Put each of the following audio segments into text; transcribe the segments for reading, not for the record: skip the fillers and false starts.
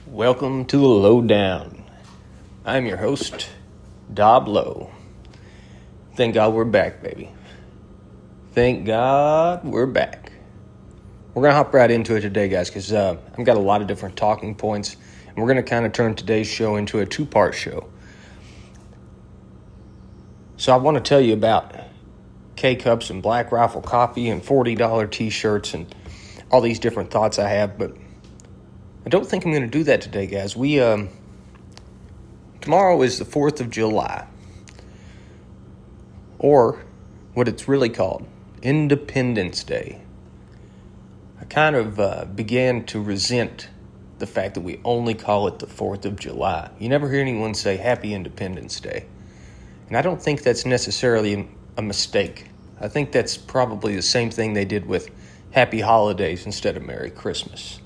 Welcome to the Lowdown. I'm your host, Dob Low. Thank God we're back, baby. Thank God we're back. We're going to hop right into it today, guys, because I've got a lot of different talking points, and we're going to kind of turn today's show into a two-part show. So I want to tell you about K-Cups and Black Rifle Coffee and $40 T-shirts and all these different thoughts I have, but I don't think I'm going to do that today, guys. Tomorrow is the 4th of July, or what it's really called, Independence Day. I kind of began to resent the fact that we only call it the 4th of July. You never hear anyone say Happy Independence Day. And I don't think that's necessarily a mistake. I think that's probably the same thing they did with Happy Holidays instead of Merry Christmas.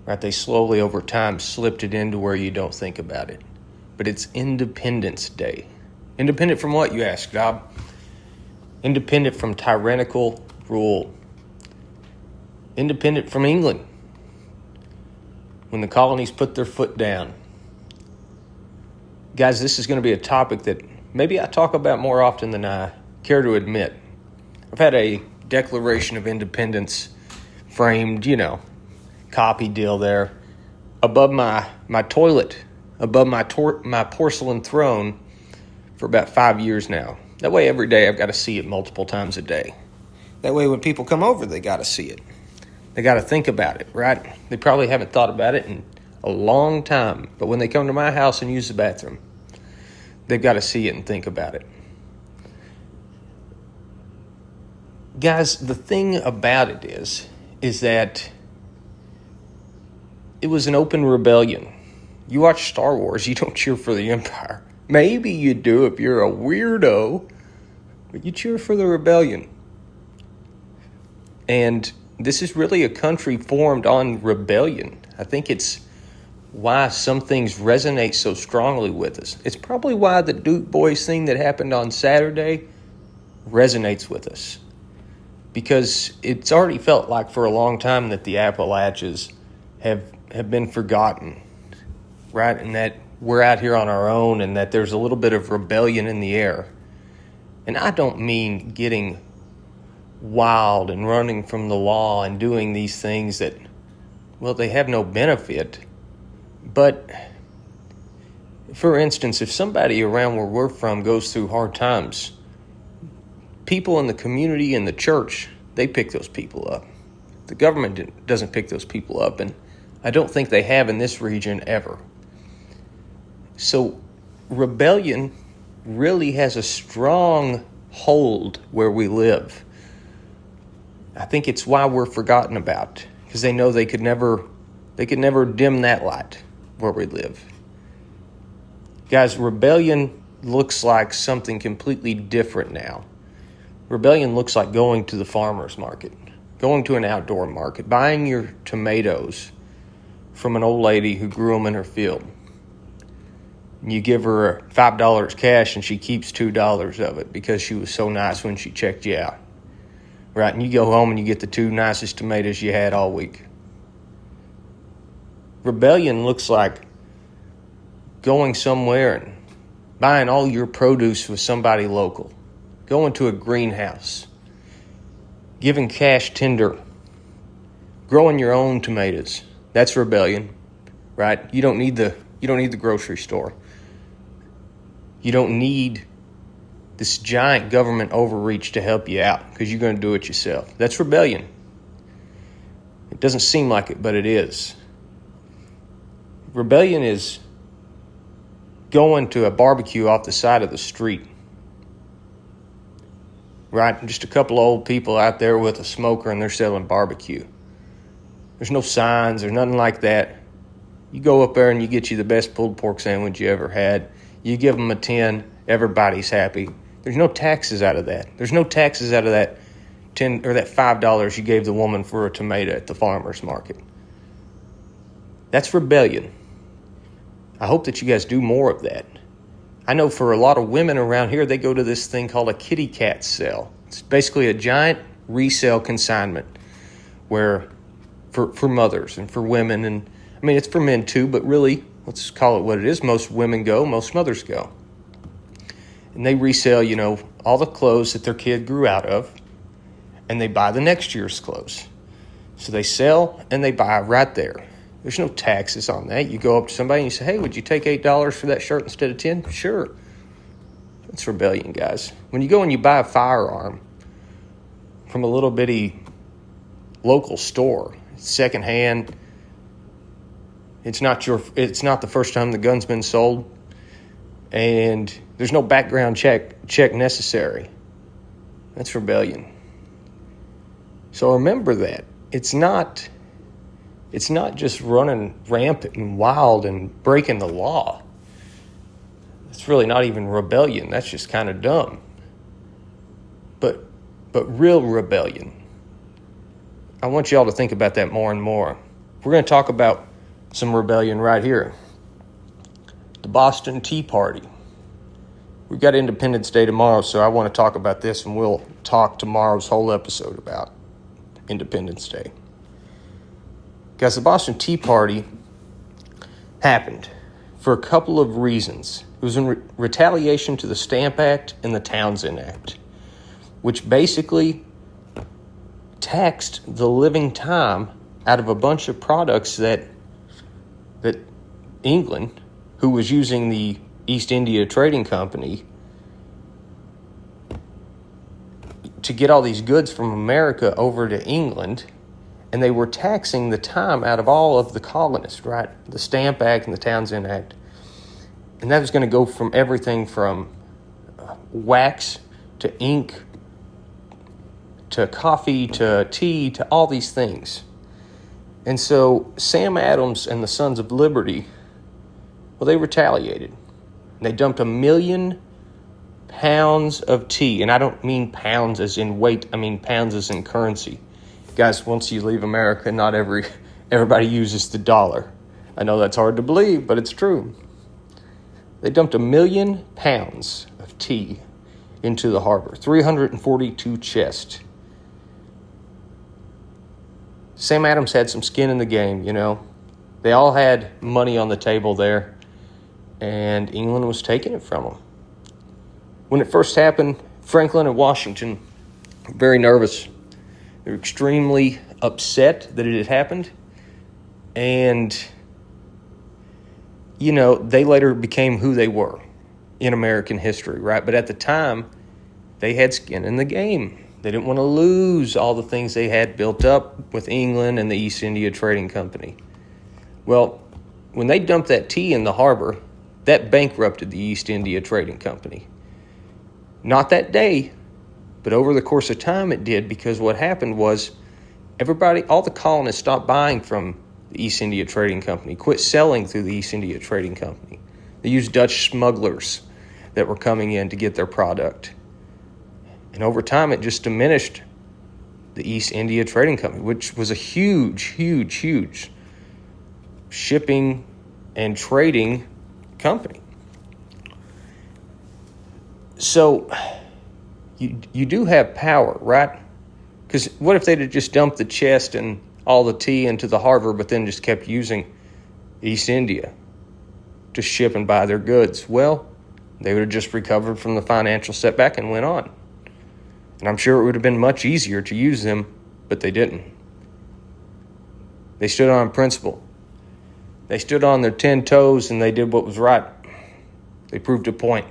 Right? They slowly over time slipped it into where you don't think about it. But it's Independence Day. Independent from what, you ask, Dob? Independent from tyrannical rule. Independent from England. When the colonies put their foot down. Guys, this is going to be a topic that maybe I talk about more often than I care to admit. I've had a Declaration of Independence framed, copy deal there above my toilet, above my porcelain throne for about 5 years now. That way every day I've got to see it multiple times a day. That way when people come over, they got to see it. They got to think about it, right? They probably haven't thought about it in a long time, but when they come to my house and use the bathroom, they've got to see it and think about it. Guys, the thing about it is that it was an open rebellion. You watch Star Wars, you don't cheer for the Empire. Maybe you do if you're a weirdo, but you cheer for the rebellion. And this is really a country formed on rebellion. I think it's why some things resonate so strongly with us. It's probably why the Duke Boys thing that happened on Saturday resonates with us. Because it's already felt like for a long time that the Appalachians have been forgotten, right? And that we're out here on our own and that there's a little bit of rebellion in the air. And I don't mean getting wild and running from the law and doing these things that, well, they have no benefit. But, for instance, if somebody around where we're from goes through hard times, people in the community and the church, they pick those people up. The government doesn't pick those people up, and I don't think they have in this region ever. So rebellion really has a strong hold where we live. I think it's why we're forgotten about, because they know they could never dim that light where we live. Guys, rebellion looks like something completely different now. Rebellion looks like going to the farmer's market, going to an outdoor market, buying your tomatoes from an old lady who grew them in her field. You give her $5 cash and she keeps $2 of it because she was so nice when she checked you out. Right? And you go home and you get the 2 nicest tomatoes you had all week. Rebellion looks like going somewhere and buying all your produce with somebody local. Going to a greenhouse. Giving cash tender. Growing your own tomatoes. That's rebellion, right? You don't need the grocery store. You don't need this giant government overreach to help you out because you're going to do it yourself. That's rebellion. It doesn't seem like it, but it is. Rebellion is going to a barbecue off the side of the street. Right? Just a couple of old people out there with a smoker and they're selling barbecue. There's no signs or nothing like that. You go up there and you get you the best pulled pork sandwich you ever had. You give them a 10, everybody's happy. There's no taxes out of that. There's no taxes out of that 10 or that $5 you gave the woman for a tomato at the farmer's market. That's rebellion. I hope that you guys do more of that. I know for a lot of women around here, they go to this thing called a kitty cat sale. It's basically a giant resale consignment where for mothers and for women. And I mean, it's for men too, but really, let's call it what it is. Most women go, most mothers go. And they resell, all the clothes that their kid grew out of, and they buy the next year's clothes. So they sell and they buy right there. There's no taxes on that. You go up to somebody and you say, hey, would you take $8 for that shirt instead of $10? Sure. It's rebellion, guys. When you go and you buy a firearm from a little bitty local store, secondhand, it's not the first time the gun's been sold, and there's no background check necessary. That's rebellion. So remember that. It's not just running rampant and wild and breaking the law. It's really not even rebellion. That's just kind of dumb. But real rebellion. I want y'all to think about that more and more. We're going to talk about some rebellion right here. The Boston Tea Party. We've got Independence Day tomorrow, so I want to talk about this, and we'll talk tomorrow's whole episode about Independence Day. Guys, the Boston Tea Party happened for a couple of reasons. It was in retaliation to the Stamp Act and the Townshend Act, which basically taxed the living time out of a bunch of products that England, who was using the East India Trading Company to get all these goods from America over to England, and they were taxing the time out of all of the colonists, right? The Stamp Act and the Townshend Act. And that was going to go from everything from wax to ink to coffee to tea to all these things. And so Sam Adams and the Sons of Liberty, well, they retaliated. They dumped 1 million pounds of tea. And I don't mean pounds as in weight. I mean pounds as in currency. Guys, once you leave America, not everybody uses the dollar. I know that's hard to believe, but it's true. They dumped 1 million pounds of tea into the harbor, 342 chests. Sam Adams had some skin in the game, They all had money on the table there, and England was taking it from them. When it first happened, Franklin and Washington were very nervous. They were extremely upset that it had happened, and they later became who they were in American history, right? But at the time, they had skin in the game. They didn't want to lose all the things they had built up with England and the East India Trading Company. Well, when they dumped that tea in the harbor, that bankrupted the East India Trading Company. Not that day, but over the course of time it did, because what happened was all the colonists stopped buying from the East India Trading Company, quit selling through the East India Trading Company. They used Dutch smugglers that were coming in to get their product. And over time, it just diminished the East India Trading Company, which was a huge, huge, huge shipping and trading company. So you do have power, right? Because what if they'd have just dumped the chest and all the tea into the harbor, but then just kept using East India to ship and buy their goods? Well, they would have just recovered from the financial setback and went on. And I'm sure it would have been much easier to use them, but they didn't. They stood on principle. They stood on their 10 toes and they did what was right. They proved a point.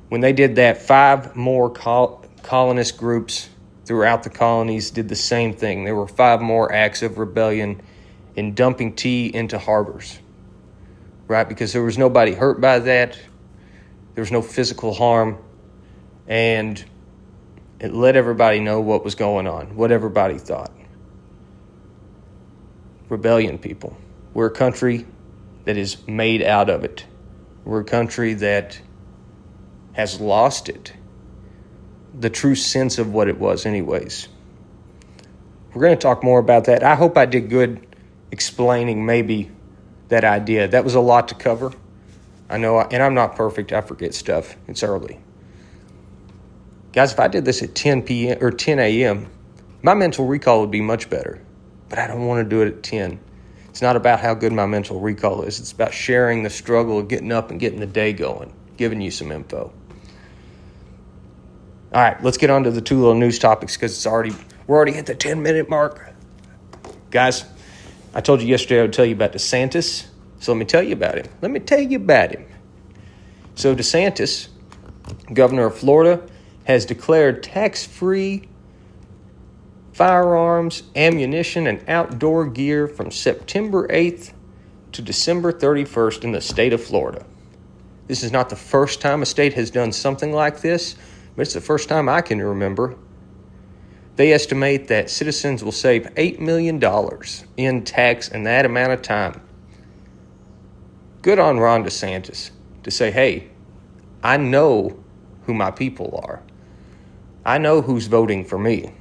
When they did that, 5 more colonist groups throughout the colonies did the same thing. There were 5 more acts of rebellion in dumping tea into harbors, right? Because there was nobody hurt by that. There was no physical harm. And it let everybody know what was going on, what everybody thought. Rebellion, people. We're a country that is made out of it. We're a country that has lost it. The true sense of what it was anyways. We're going to talk more about that. I hope I did good explaining maybe that idea. That was a lot to cover. I know, and I'm not perfect. I forget stuff. It's early. Guys, if I did this at 10 p.m. or 10 a.m., My mental recall would be much better, but I don't want to do it at 10. It's not about how good my mental recall is. It's about sharing the struggle of getting up and getting the day going, giving you some info. All right, let's get on to the two little news topics because we're already at the 10-minute mark. Guys, I told you yesterday I would tell you about DeSantis, so let me tell you about him. So DeSantis, governor of Florida, has declared tax-free firearms, ammunition, and outdoor gear from September 8th to December 31st in the state of Florida. This is not the first time a state has done something like this, but it's the first time I can remember. They estimate that citizens will save $8 million in tax in that amount of time. Good on Ron DeSantis to say, hey, I know who my people are. I know who's voting for me.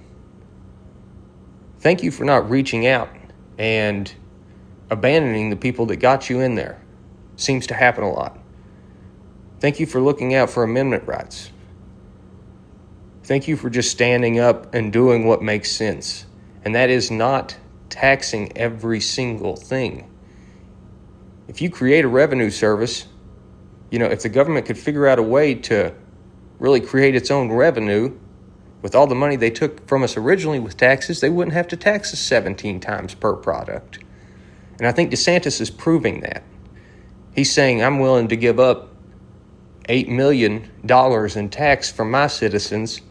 Thank you for not reaching out and abandoning the people that got you in there. Seems to happen a lot. Thank you for looking out for amendment rights. Thank you for just standing up and doing what makes sense. And that is not taxing every single thing. If you create a revenue service, if the government could figure out a way to really create its own revenue with all the money they took from us originally with taxes, they wouldn't have to tax us 17 times per product. And I think DeSantis is proving that. He's saying, I'm willing to give up $8 million in tax from my citizens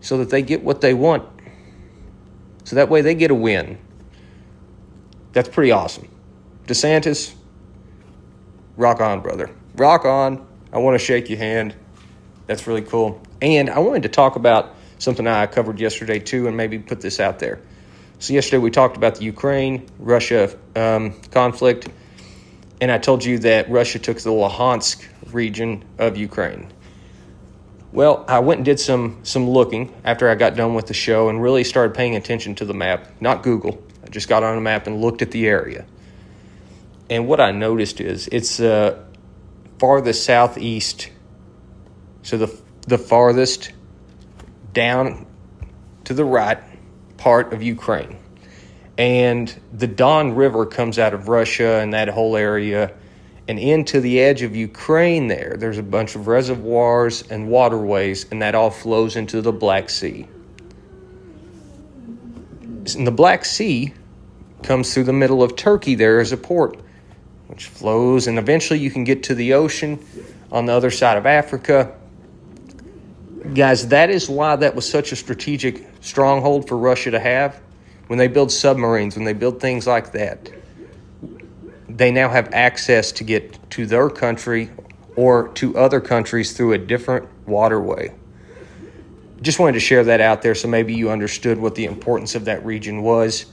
so that they get what they want. So that way they get a win. That's pretty awesome. DeSantis, rock on, brother. Rock on. I want to shake your hand. That's really cool. And I wanted to talk about something I covered yesterday too, and maybe put this out there. So yesterday we talked about the Ukraine-Russia conflict, and I told you that Russia took the Luhansk region of Ukraine. Well, I went and did some looking after I got done with the show and really started paying attention to the map, not Google. I just got on a map and looked at the area. And what I noticed is it's farthest southeast, so the farthest down to the right part of Ukraine. And the Don River comes out of Russia and that whole area and into the edge of Ukraine there. There's a bunch of reservoirs and waterways, and that all flows into the Black Sea. And the Black Sea comes through the middle of Turkey there as a port, which flows, and eventually you can get to the ocean on the other side of Africa. Guys, that is why that was such a strategic stronghold for Russia to have. When they build submarines, when they build things like that, they now have access to get to their country or to other countries through a different waterway. Just wanted to share that out there so maybe you understood what the importance of that region was.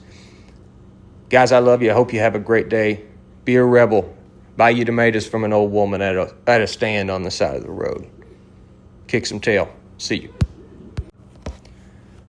Guys, I love you. I hope you have a great day. Be a rebel. Buy you tomatoes from an old woman at a stand on the side of the road. Kick some tail. See you.